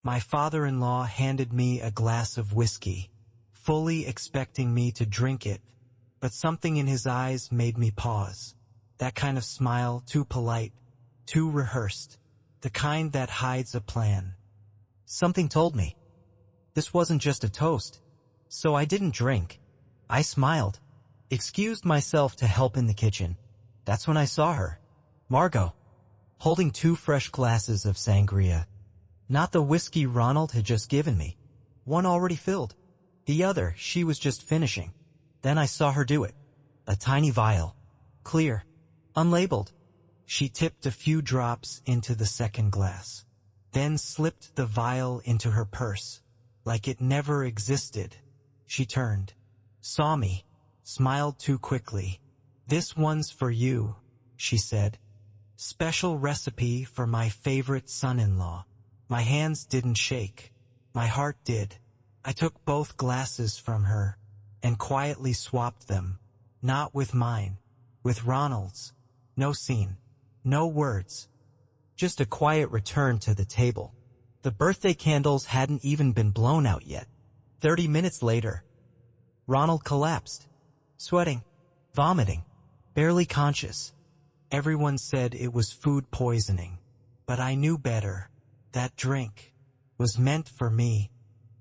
My father-in-law handed me a glass of whiskey, fully expecting me to drink it, but something in his eyes made me pause. That kind of smile, too polite, too rehearsed, the kind that hides a plan. Something told me this wasn't just a toast, so I didn't drink. I smiled, excused myself to help in the kitchen. That's when I saw her, Margot, holding 2 fresh glasses of sangria. Not the whiskey Ronald had just given me. One already filled. The other she was just finishing. Then I saw her do it. A tiny vial. Clear. Unlabeled. She tipped a few drops into the second glass. Then slipped the vial into her purse. Like it never existed. She turned. Saw me. Smiled too quickly. This one's for you, she said. Special recipe for my favorite son-in-law. My hands didn't shake. My heart did. I took both glasses from her and quietly swapped them. Not with mine. With Ronald's. No scene. No words. Just a quiet return to the table. The birthday candles hadn't even been blown out yet. 30 minutes later, Ronald collapsed. Sweating. Vomiting. Barely conscious. Everyone said it was food poisoning. But I knew better. That drink was meant for me.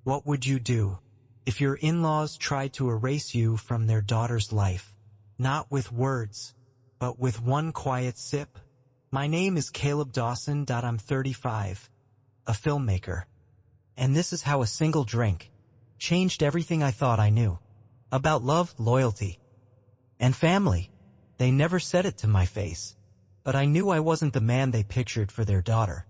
What would you do if your in-laws tried to erase you from their daughter's life? Not with words, but with one quiet sip. My name is Caleb Dawson. I'm 35, a filmmaker. And this is how a single drink changed everything I thought I knew. About love, loyalty, and family. They never said it to my face, but I knew I wasn't the man they pictured for their daughter.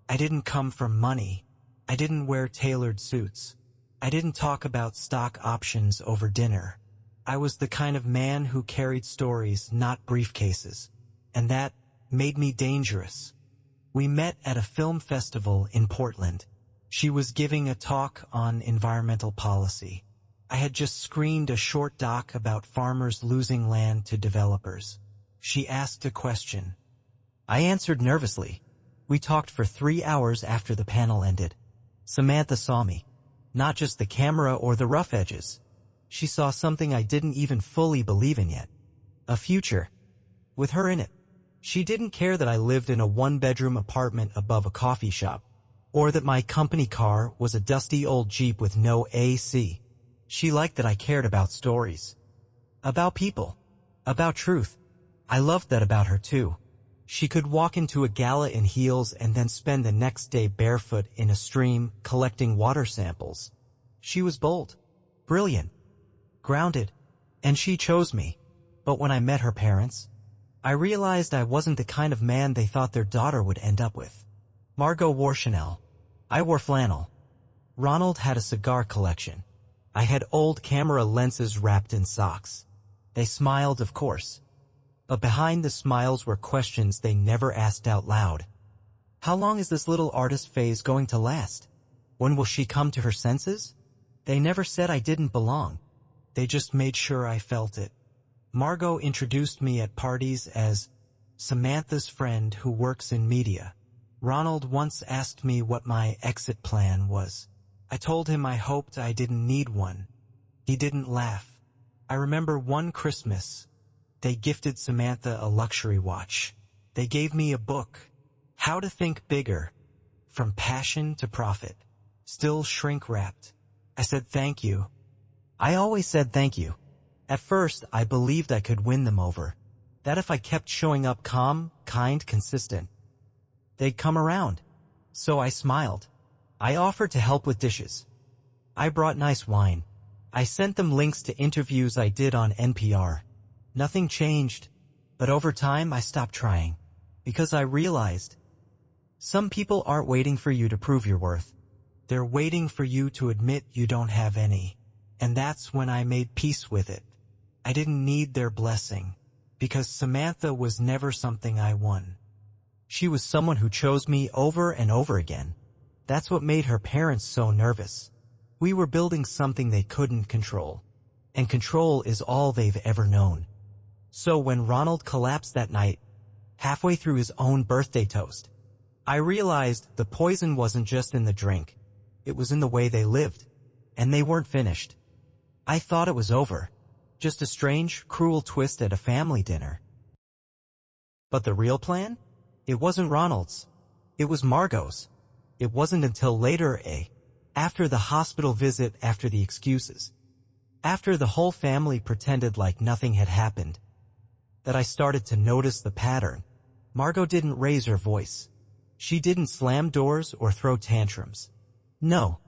I didn't come from money. I didn't wear tailored suits. I didn't talk about stock options over dinner. I was the kind of man who carried stories, not briefcases. And that made me dangerous. We met at a film festival in Portland. She was giving a talk on environmental policy. I had just screened a short doc about farmers losing land to developers. She asked a question. I answered nervously. We talked for 3 hours after the panel ended. Samantha saw me. Not just the camera or the rough edges. She saw something I didn't even fully believe in yet. A future. With her in it. She didn't care that I lived in a 1-bedroom apartment above a coffee shop. Or that my company car was a dusty old Jeep with no AC. She liked that I cared about stories. About people. About truth. I loved that about her too. She could walk into a gala in heels and then spend the next day barefoot in a stream collecting water samples. She was bold, brilliant, grounded, and she chose me. But when I met her parents, I realized I wasn't the kind of man they thought their daughter would end up with. Margot wore Chanel. I wore flannel. Ronald had a cigar collection. I had old camera lenses wrapped in socks. They smiled, of course. But behind the smiles were questions they never asked out loud. How long is this little artist phase going to last? When will she come to her senses? They never said I didn't belong. They just made sure I felt it. Margot introduced me at parties as Samantha's friend who works in media. Ronald once asked me what my exit plan was. I told him I hoped I didn't need one. He didn't laugh. I remember one Christmas, they gifted Samantha a luxury watch. They gave me a book, How to Think Bigger, From Passion to Profit, still shrink-wrapped. I said thank you. I always said thank you. At first, I believed I could win them over. That if I kept showing up calm, kind, consistent, they'd come around. So I smiled. I offered to help with dishes. I brought nice wine. I sent them links to interviews I did on NPR. Nothing changed, but over time I stopped trying. Because I realized, some people aren't waiting for you to prove your worth. They're waiting for you to admit you don't have any. And that's when I made peace with it. I didn't need their blessing, because Samantha was never something I won. She was someone who chose me over and over again. That's what made her parents so nervous. We were building something they couldn't control. And control is all they've ever known. So when Ronald collapsed that night, halfway through his own birthday toast, I realized the poison wasn't just in the drink. It was in the way they lived. And they weren't finished. I thought it was over. Just a strange, cruel twist at a family dinner. But the real plan? It wasn't Ronald's. It was Margot's. It wasn't until later, after the hospital visit, after the excuses, after the whole family pretended like nothing had happened, that I started to notice the pattern. Margot didn't raise her voice. She didn't slam doors or throw tantrums. No.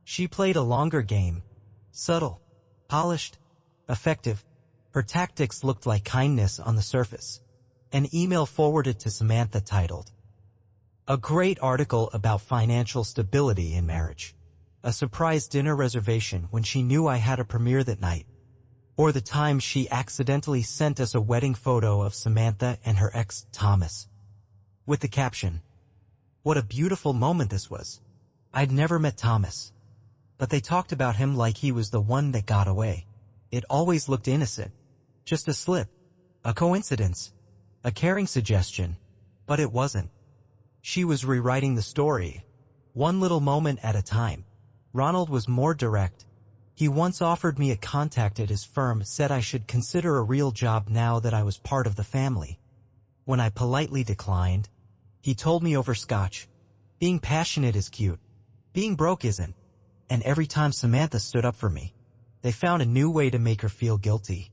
She played a longer game. Subtle, polished, effective. Her tactics looked like kindness on the surface. An email forwarded to Samantha titled, "A great article about financial stability in marriage." A surprise dinner reservation when she knew I had a premiere that night. Or the time she accidentally sent us a wedding photo of Samantha and her ex, Thomas. With the caption, "What a beautiful moment this was." I'd never met Thomas. But they talked about him like he was the one that got away. It always looked innocent. Just a slip. A coincidence. A caring suggestion. But it wasn't. She was rewriting the story. One little moment at a time. Ronald was more direct. He once offered me a contact at his firm, said I should consider a real job now that I was part of the family. When I politely declined, he told me over scotch, "Being passionate is cute. Being broke isn't." And every time Samantha stood up for me, they found a new way to make her feel guilty.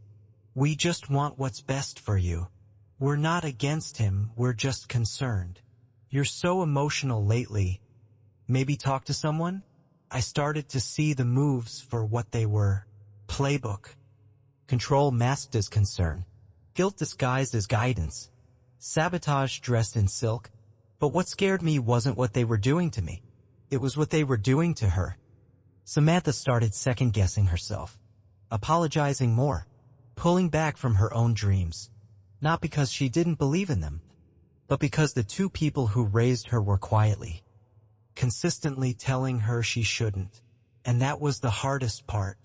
"We just want what's best for you. We're not against him, we're just concerned. You're so emotional lately. Maybe talk to someone?" I started to see the moves for what they were. Playbook. Control masked as concern. Guilt disguised as guidance. Sabotage dressed in silk. But what scared me wasn't what they were doing to me. It was what they were doing to her. Samantha started second-guessing herself, apologizing more, pulling back from her own dreams. Not because she didn't believe in them, but because the two people who raised her were quietly, consistently telling her she shouldn't. And that was the hardest part.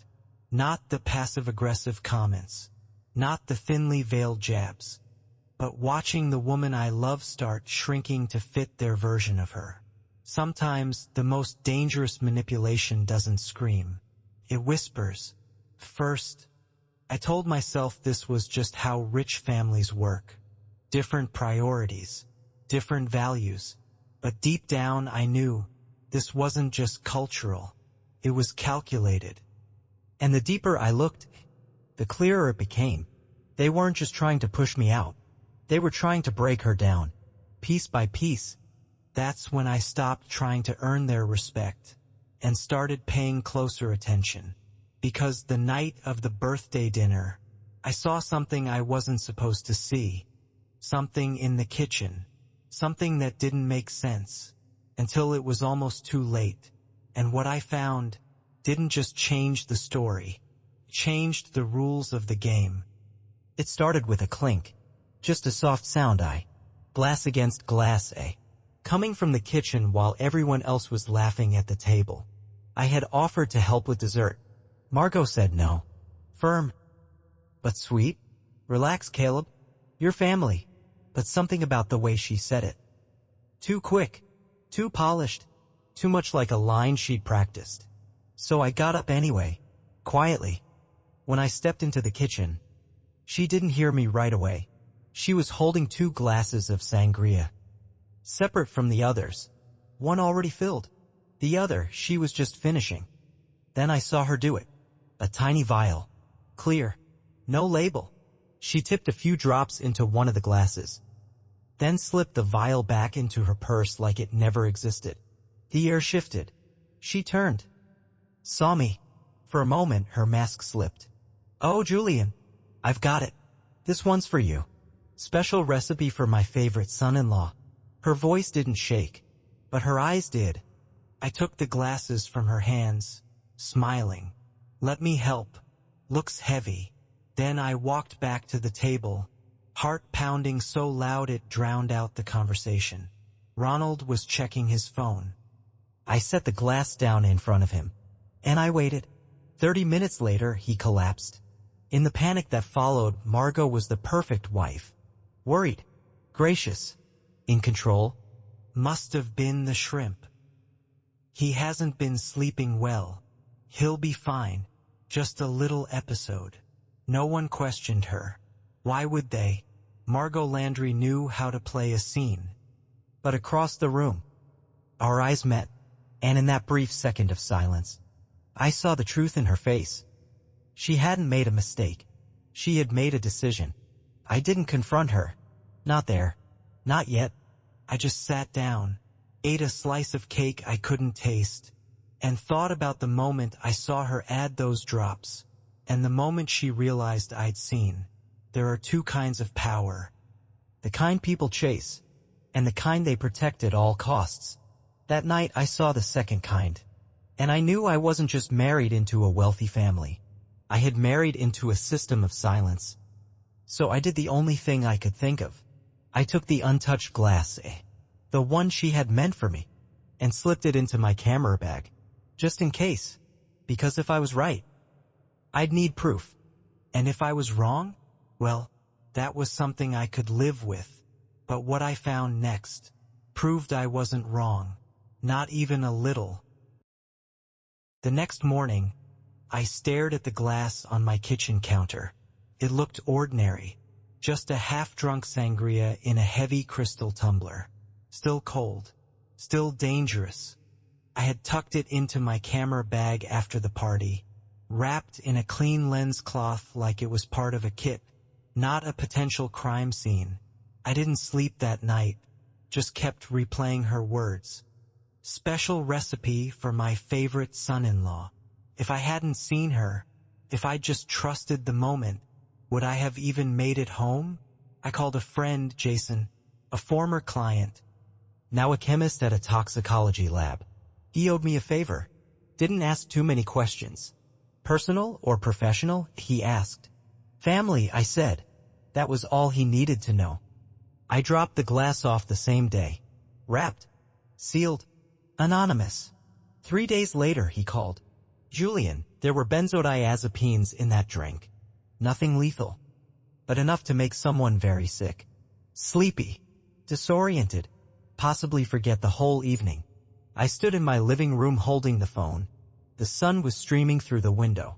Not the passive-aggressive comments, not the thinly veiled jabs, but watching the woman I love start shrinking to fit their version of her. Sometimes the most dangerous manipulation doesn't scream. It whispers. First, I told myself this was just how rich families work. Different priorities, different values. But deep down I knew this wasn't just cultural. It was calculated. And the deeper I looked, the clearer it became. They weren't just trying to push me out. They were trying to break her down, piece by piece. That's when I stopped trying to earn their respect and started paying closer attention. Because the night of the birthday dinner, I saw something I wasn't supposed to see. Something in the kitchen. Something that didn't make sense until it was almost too late. And what I found didn't just change the story. It changed the rules of the game. It started with a clink. Just a soft sound, glass against glass, coming from the kitchen while everyone else was laughing at the table. I had offered to help with dessert. Margot said no. Firm. But sweet. Relax, Caleb. Your family. But something about the way she said it. Too quick. Too polished. Too much like a line she'd practiced. So I got up anyway. Quietly. When I stepped into the kitchen, she didn't hear me right away. She was holding 2 glasses of sangria. Separate from the others. One already filled. The other she was just finishing. Then I saw her do it. A tiny vial. Clear. No label. She tipped a few drops into one of the glasses. Then slipped the vial back into her purse like it never existed. The air shifted. She turned. Saw me. For a moment her mask slipped. "Oh, Julian. I've got it. This one's for you. Special recipe for my favorite son-in-law." Her voice didn't shake, but her eyes did. I took the glasses from her hands, smiling. "Let me help." Looks heavy. Then I walked back to the table, heart pounding so loud it drowned out the conversation. Ronald was checking his phone. I set the glass down in front of him, and I waited. 30 minutes later, he collapsed. In the panic that followed, Margot was the perfect wife. Worried, gracious, in control. Must have been the shrimp. He hasn't been sleeping well. He'll be fine. Just a little episode. No one questioned her. Why would they? Margot Landry knew how to play a scene. But across the room, our eyes met, and in that brief second of silence, I saw the truth in her face. She hadn't made a mistake. She had made a decision. I didn't confront her. Not there. Not yet. I just sat down, ate a slice of cake I couldn't taste, and thought about the moment I saw her add those drops, and the moment she realized I'd seen. There are two kinds of power. The kind people chase, and the kind they protect at all costs. That night I saw the second kind. And I knew I wasn't just married into a wealthy family. I had married into a system of silence. So I did the only thing I could think of. I took the untouched glass, the one she had meant for me, and slipped it into my camera bag, just in case, because if I was right, I'd need proof. And if I was wrong, well, that was something I could live with. But what I found next proved I wasn't wrong, not even a little. The next morning, I stared at the glass on my kitchen counter. It looked ordinary, just a half-drunk sangria in a heavy crystal tumbler. Still cold, still dangerous. I had tucked it into my camera bag after the party, wrapped in a clean lens cloth like it was part of a kit, not a potential crime scene. I didn't sleep that night, just kept replaying her words. Special recipe for my favorite son-in-law. If I hadn't seen her, if I'd just trusted the moment, would I have even made it home? I called a friend, Jason, a former client, now a chemist at a toxicology lab. He owed me a favor. Didn't ask too many questions. Personal or professional, he asked. Family, I said. That was all he needed to know. I dropped the glass off the same day. Wrapped. Sealed. Anonymous. 3 days later, he called. Julian, there were benzodiazepines in that drink. Nothing lethal, but enough to make someone very sick. Sleepy. Disoriented. Possibly forget the whole evening. I stood in my living room holding the phone. The sun was streaming through the window.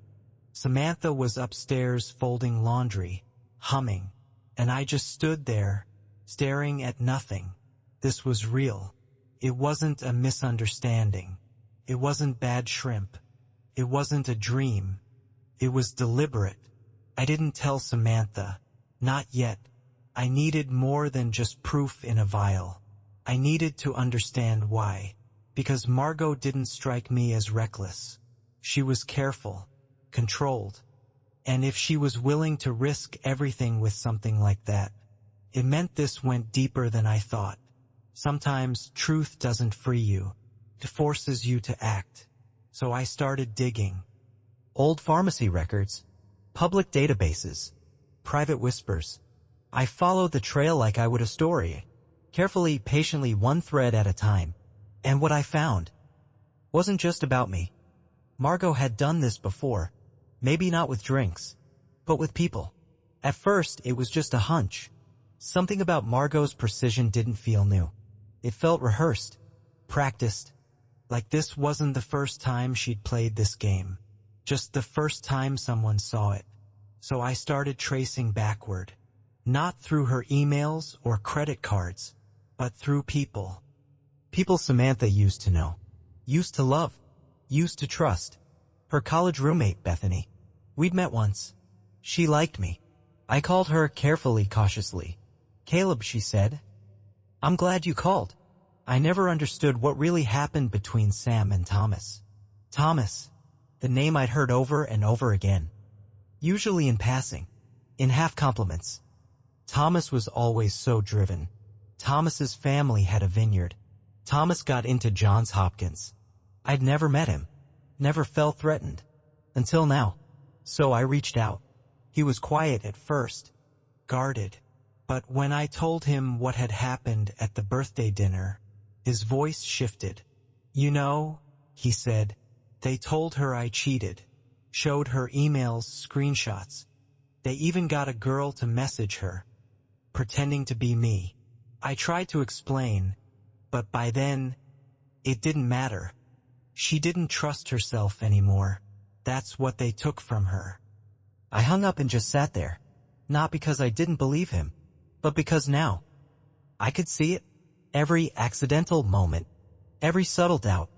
Samantha was upstairs folding laundry, humming, and I just stood there, staring at nothing. This was real. It wasn't a misunderstanding. It wasn't bad shrimp. It wasn't a dream. It was deliberate. I didn't tell Samantha. Not yet. I needed more than just proof in a vial. I needed to understand why. Because Margot didn't strike me as reckless. She was careful, controlled. And if she was willing to risk everything with something like that, it meant this went deeper than I thought. Sometimes truth doesn't free you. It forces you to act. So I started digging. Old pharmacy records, public databases, private whispers. I followed the trail like I would a story, carefully, patiently, one thread at a time. And what I found wasn't just about me. Margot had done this before, maybe not with drinks, but with people. At first, it was just a hunch. Something about Margot's precision didn't feel new. It felt rehearsed, practiced, like this wasn't the first time she'd played this game, just the first time someone saw it. So I started tracing backward, not through her emails or credit cards, but through people. People Samantha used to know, used to love, used to trust. Her college roommate, Bethany. We'd met once. She liked me. I called her carefully, cautiously. Caleb, she said. I'm glad you called. I never understood what really happened between Sam and Thomas. Thomas, the name I'd heard over and over again. Usually in passing, in half compliments. Thomas was always so driven. Thomas's family had a vineyard. Thomas got into Johns Hopkins. I'd never met him, never felt threatened, until now. So I reached out. He was quiet at first, guarded. But when I told him what had happened at the birthday dinner, his voice shifted. You know, he said, they told her I cheated, showed her emails, screenshots. They even got a girl to message her, pretending to be me. I tried to explain, But by then, it didn't matter. She didn't trust herself anymore. That's what they took from her. I hung up and just sat there. Not because I didn't believe him, but because now I could see it. Every accidental moment, every subtle doubt,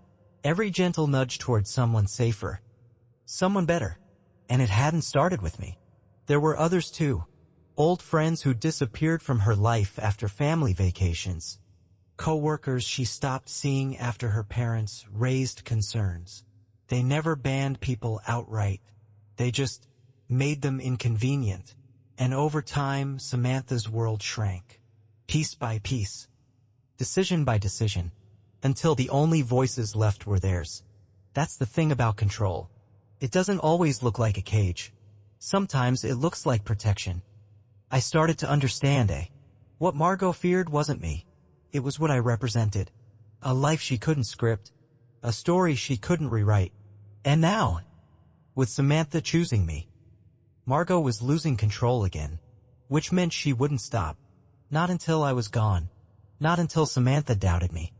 every gentle nudge towards someone safer, someone better. And it hadn't started with me. There were others too. Old friends who disappeared from her life after family vacations. Co-workers she stopped seeing after her parents raised concerns. They never banned people outright. They just made them inconvenient. And over time, Samantha's world shrank. Piece by piece. Decision by decision. Until the only voices left were theirs. That's the thing about control. It doesn't always look like a cage. Sometimes it looks like protection. I started to understand, what Margot feared wasn't me. It was what I represented. A life she couldn't script. A story she couldn't rewrite. And now, with Samantha choosing me, Margot was losing control again, which meant she wouldn't stop. Not until I was gone. Not until Samantha doubted me.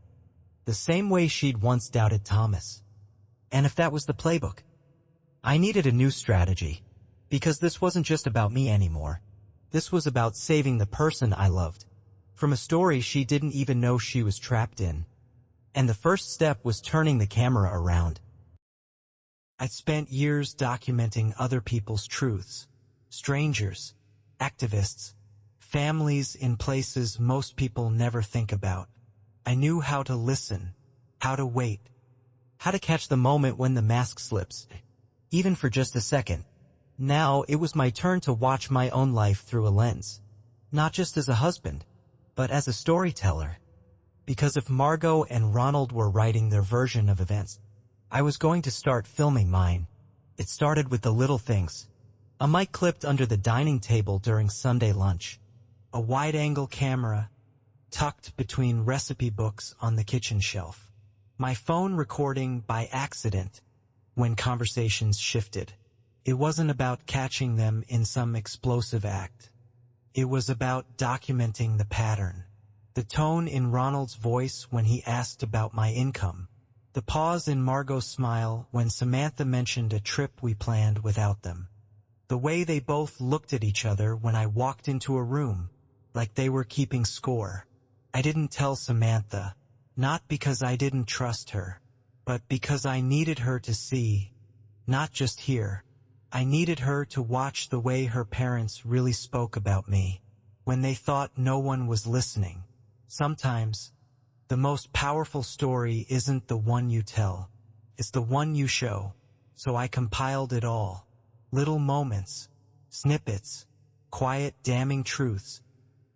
The same way she'd once doubted Thomas. And if that was the playbook, I needed a new strategy. Because this wasn't just about me anymore. This was about saving the person I loved from a story she didn't even know she was trapped in. And the first step was turning the camera around. I'd spent years documenting other people's truths. Strangers, activists, families in places most people never think about. I knew how to listen, how to wait, how to catch the moment when the mask slips, even for just a second. Now it was my turn to watch my own life through a lens. Not just as a husband, but as a storyteller. Because if Margot and Ronald were writing their version of events, I was going to start filming mine. It started with the little things. A mic clipped under the dining table during Sunday lunch. A wide-angle camera tucked between recipe books on the kitchen shelf. My phone recording by accident when conversations shifted. It wasn't about catching them in some explosive act. It was about documenting the pattern. The tone in Ronald's voice when he asked about my income. The pause in Margot's smile when Samantha mentioned a trip we planned without them. The way they both looked at each other when I walked into a room, like they were keeping score. I didn't tell Samantha, not because I didn't trust her, but because I needed her to see, not just hear. I needed her to watch the way her parents really spoke about me, when they thought no one was listening. Sometimes, the most powerful story isn't the one you tell, it's the one you show. So I compiled it all. Little moments, snippets, quiet damning truths.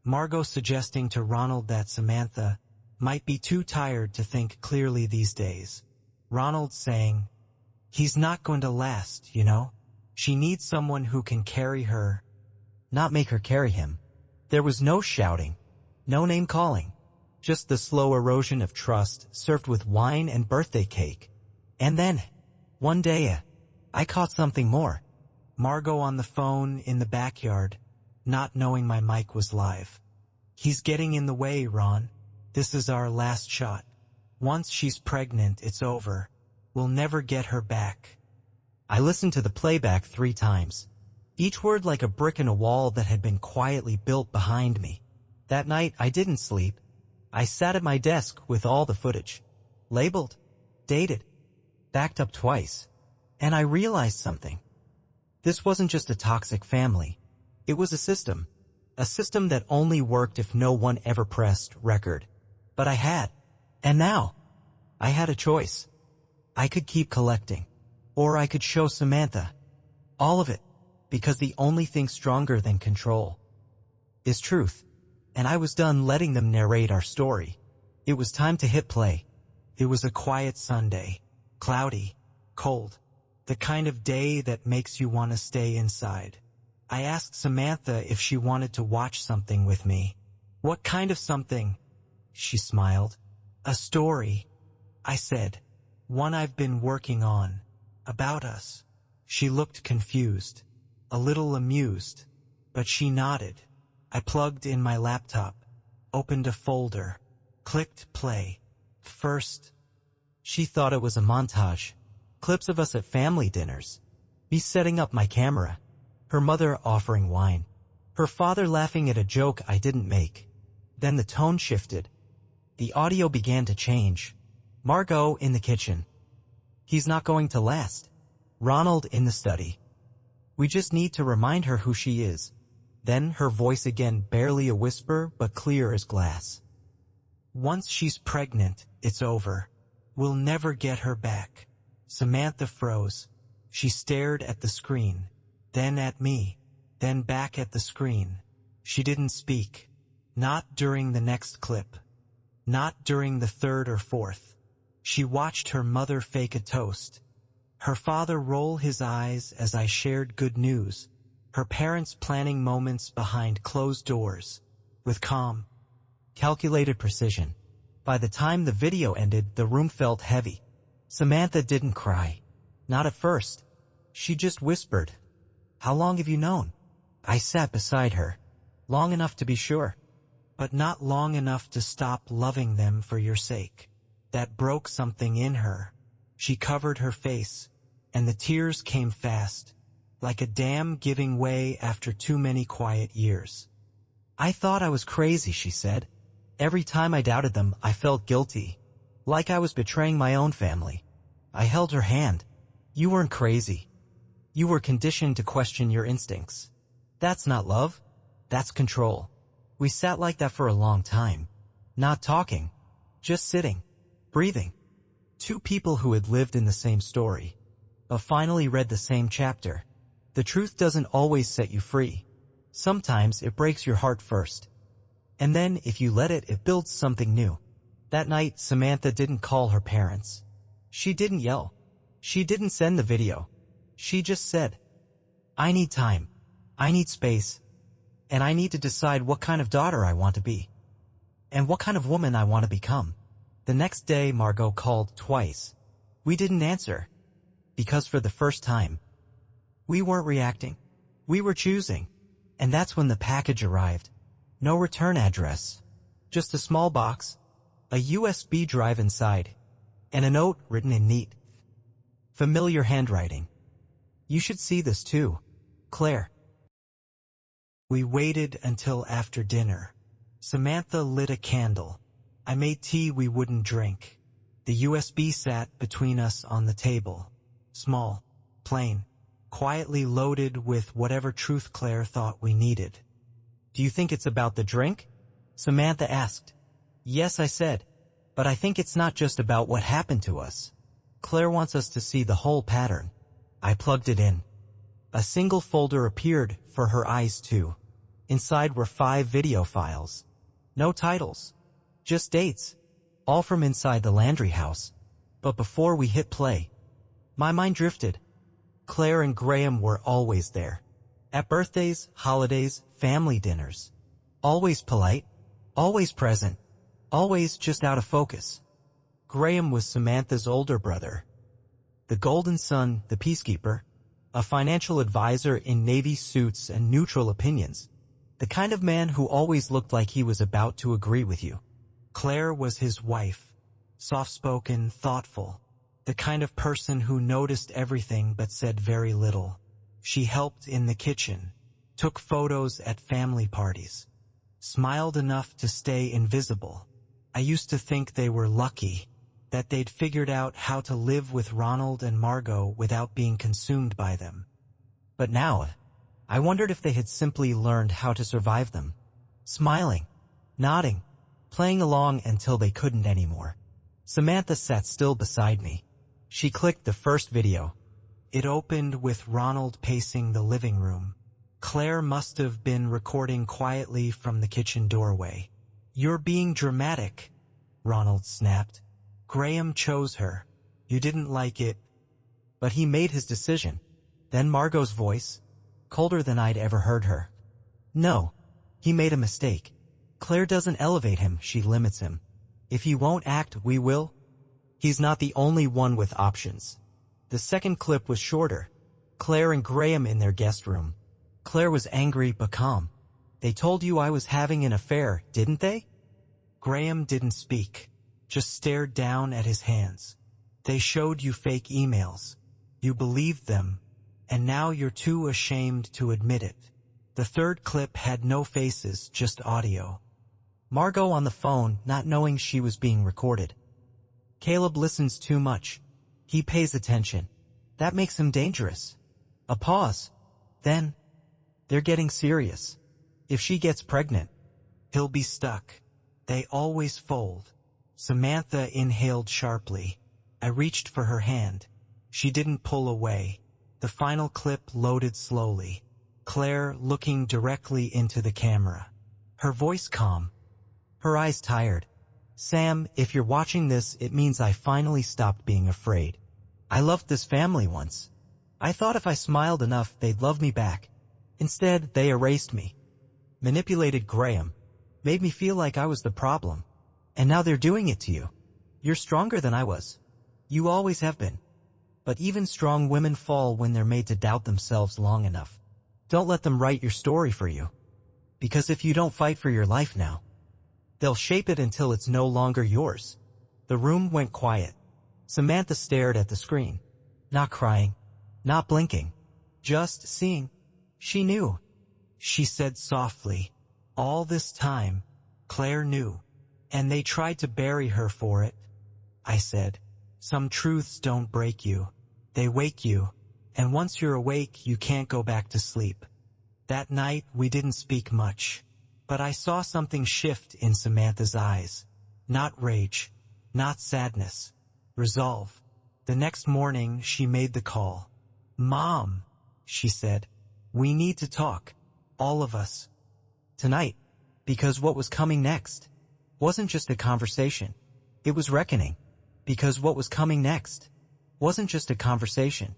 Margot suggesting to Ronald that Samantha might be too tired to think clearly these days. Ronald saying, he's not going to last, you know? She needs someone who can carry her, not make her carry him. There was no shouting, no name calling, just the slow erosion of trust served with wine and birthday cake. And then, one day, I caught something more. Margot on the phone in the backyard, not knowing my mic was live. He's getting in the way, Ron. This is our last shot. Once she's pregnant, it's over. We'll never get her back. I listened to the playback 3 times, each word like a brick in a wall that had been quietly built behind me. That night, I didn't sleep. I sat at my desk with all the footage, labeled, dated, backed up twice, and I realized something. This wasn't just a toxic family. It was a system that only worked if no one ever pressed record. But I had, and now, I had a choice. I could keep collecting, or I could show Samantha. All of it, because the only thing stronger than control is truth. And I was done letting them narrate our story. It was time to hit play. It was a quiet Sunday, cloudy, cold, the kind of day that makes you want to stay inside. I asked Samantha if she wanted to watch something with me. What kind of something? She smiled. A story, I said. One I've been working on. About us. She looked confused, a little amused, but she nodded. I plugged in my laptop, opened a folder, Clicked play. First, she thought it was a montage. Clips of us at family dinners. Me setting up my camera. Her mother offering wine. Her father laughing at a joke I didn't make. Then the tone shifted. The audio began to change. Margot in the kitchen. He's not going to last. Ronald in the study. We just need to remind her who she is. Then her voice again, barely a whisper, but clear as glass. Once she's pregnant, it's over. We'll never get her back. Samantha froze. She stared at the screen, then at me, then back at the screen. She didn't speak. Not during the next clip. Not during the third or fourth. She watched her mother fake a toast. Her father roll his eyes as I shared good news. Her parents planning moments behind closed doors. With calm, calculated precision. By the time the video ended, the room felt heavy. Samantha didn't cry. Not at first. She just whispered, "How long have you known?" I sat beside her. Long enough to be sure. But not long enough to stop loving them for your sake. That broke something in her. She covered her face, and the tears came fast, like a dam giving way after too many quiet years. I thought I was crazy, she said. Every time I doubted them, I felt guilty, like I was betraying my own family. I held her hand. You weren't crazy. You were conditioned to question your instincts. That's not love. That's control. We sat like that for a long time. Not talking. Just sitting. Breathing. Two people who had lived in the same story, but finally read the same chapter. The truth doesn't always set you free. Sometimes it breaks your heart first. And then, if you let it, it builds something new. That night, Samantha didn't call her parents. She didn't yell. She didn't send the video. She just said, "I need time. I need space. And I need to decide what kind of daughter I want to be. And what kind of woman I want to become." The next day, Margot called twice. We didn't answer. Because for the first time, we weren't reacting. We were choosing. And that's when the package arrived. No return address. Just a small box, a USB drive inside, and a note written in neat, familiar handwriting. "You should see this too, Claire." We waited until after dinner. Samantha lit a candle. I made tea we wouldn't drink. The USB sat between us on the table. Small, plain, quietly loaded with whatever truth Claire thought we needed. "Do you think it's about the drink?" Samantha asked. "Yes," I said. "But I think it's not just about what happened to us. Claire wants us to see the whole pattern." I plugged it in. A single folder appeared for her eyes too. Inside were 5 video files. No titles. Just dates. All from inside the Landry house. But before we hit play, my mind drifted. Claire and Graham were always there. At birthdays, holidays, family dinners. Always polite. Always present. Always just out of focus. Graham was Samantha's older brother. The golden son, the peacekeeper. A financial advisor in navy suits and neutral opinions. The kind of man who always looked like he was about to agree with you. Claire was his wife. Soft-spoken, thoughtful. The kind of person who noticed everything but said very little. She helped in the kitchen. Took photos at family parties. Smiled enough to stay invisible. I used to think they were lucky, that they'd figured out how to live with Ronald and Margot without being consumed by them. But now, I wondered if they had simply learned how to survive them. Smiling, nodding, playing along until they couldn't anymore. Samantha sat still beside me. She clicked the first video. It opened with Ronald pacing the living room. Claire must have been recording quietly from the kitchen doorway. "You're being dramatic," Ronald snapped. "Graham chose her. You didn't like it." But he made his decision. Then Margot's voice, colder than I'd ever heard her. "No, he made a mistake. Claire doesn't elevate him, she limits him. If he won't act, we will. He's not the only one with options." The second clip was shorter. Claire and Graham in their guest room. Claire was angry but calm. "They told you I was having an affair, didn't they?" Graham didn't speak, just stared down at his hands. They showed you fake emails. You believed them, and now you're too ashamed to admit it. The third clip had no faces, just audio. Margot on the phone, not knowing she was being recorded. Caleb listens too much. He pays attention. That makes him dangerous. A pause. Then, they're getting serious. If she gets pregnant, he'll be stuck. They always fold. Samantha inhaled sharply. I reached for her hand. She didn't pull away. The final clip loaded slowly. Claire looking directly into the camera. Her voice calm. Her eyes tired. Sam, if you're watching this, it means I finally stopped being afraid. I loved this family once. I thought if I smiled enough, they'd love me back. Instead, they erased me. Manipulated Graham. Made me feel like I was the problem. And now they're doing it to you. You're stronger than I was. You always have been. But even strong women fall when they're made to doubt themselves long enough. Don't let them write your story for you. Because if you don't fight for your life now, they'll shape it until it's no longer yours. The room went quiet. Samantha stared at the screen. Not crying. Not blinking. Just seeing. She knew. She said softly, all this time, Claire knew. And they tried to bury her for it. I said, some truths don't break you. They wake you. And once you're awake, you can't go back to sleep. That night, we didn't speak much. But I saw something shift in Samantha's eyes. Not rage. Not sadness. Resolve. The next morning, she made the call. Mom, she said, we need to talk. All of us. Tonight. Because what was coming next wasn't just a conversation. It was reckoning. Because what was coming next wasn't just a conversation.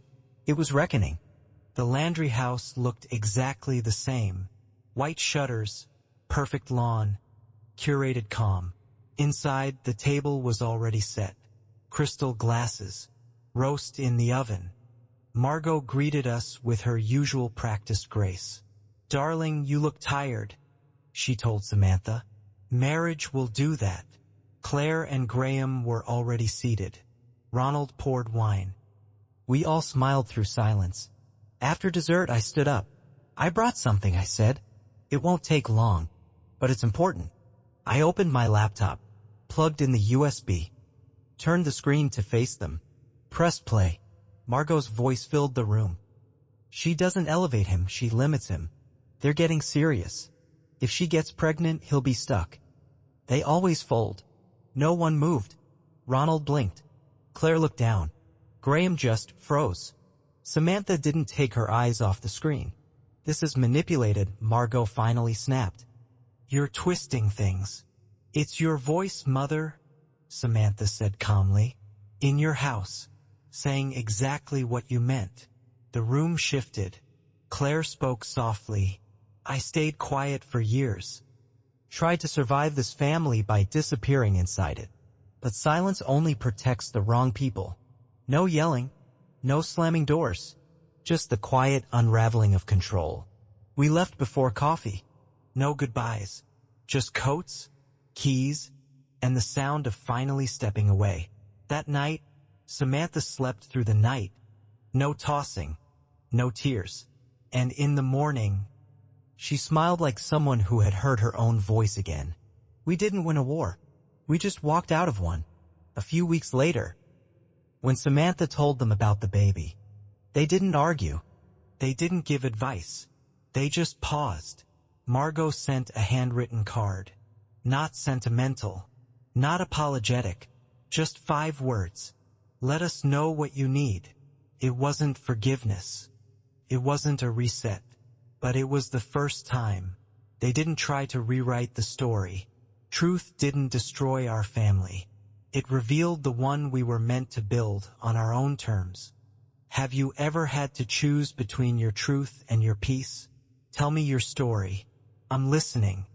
It was reckoning. The Landry house looked exactly the same. White shutters, perfect lawn, curated calm. Inside, the table was already set. Crystal glasses, roast in the oven. Margot greeted us with her usual practiced grace. Darling, you look tired, she told Samantha. Marriage will do that. Claire and Graham were already seated. Ronald poured wine. We all smiled through silence. After dessert, I stood up. I brought something, I said. It won't take long, but it's important. I opened my laptop, plugged in the USB, turned the screen to face them, pressed play. Margot's voice filled the room. She doesn't elevate him, she limits him. They're getting serious. If she gets pregnant, he'll be stuck. They always fold. No one moved. Ronald blinked. Claire looked down. Graham just froze. Samantha didn't take her eyes off the screen. This is manipulated, Margot finally snapped. You're twisting things. It's your voice, Mother, Samantha said calmly. In your house. Saying exactly what you meant. The room shifted. Claire spoke softly. I stayed quiet for years. Tried to survive this family by disappearing inside it. But silence only protects the wrong people. No yelling. No slamming doors. Just the quiet unraveling of control. We left before coffee. No goodbyes. Just coats, keys, and the sound of finally stepping away. That night, Samantha slept through the night. No tossing. No tears. And in the morning, she smiled like someone who had heard her own voice again. We didn't win a war. We just walked out of one. A few weeks later, when Samantha told them about the baby, they didn't argue. They didn't give advice. They just paused. Margot sent a handwritten card. Not sentimental. Not apologetic. Just 5 words. Let us know what you need. It wasn't forgiveness. It wasn't a reset. But it was the first time. They didn't try to rewrite the story. Truth didn't destroy our family. It revealed the one we were meant to build on our own terms. Have you ever had to choose between your truth and your peace? Tell me your story. I'm listening.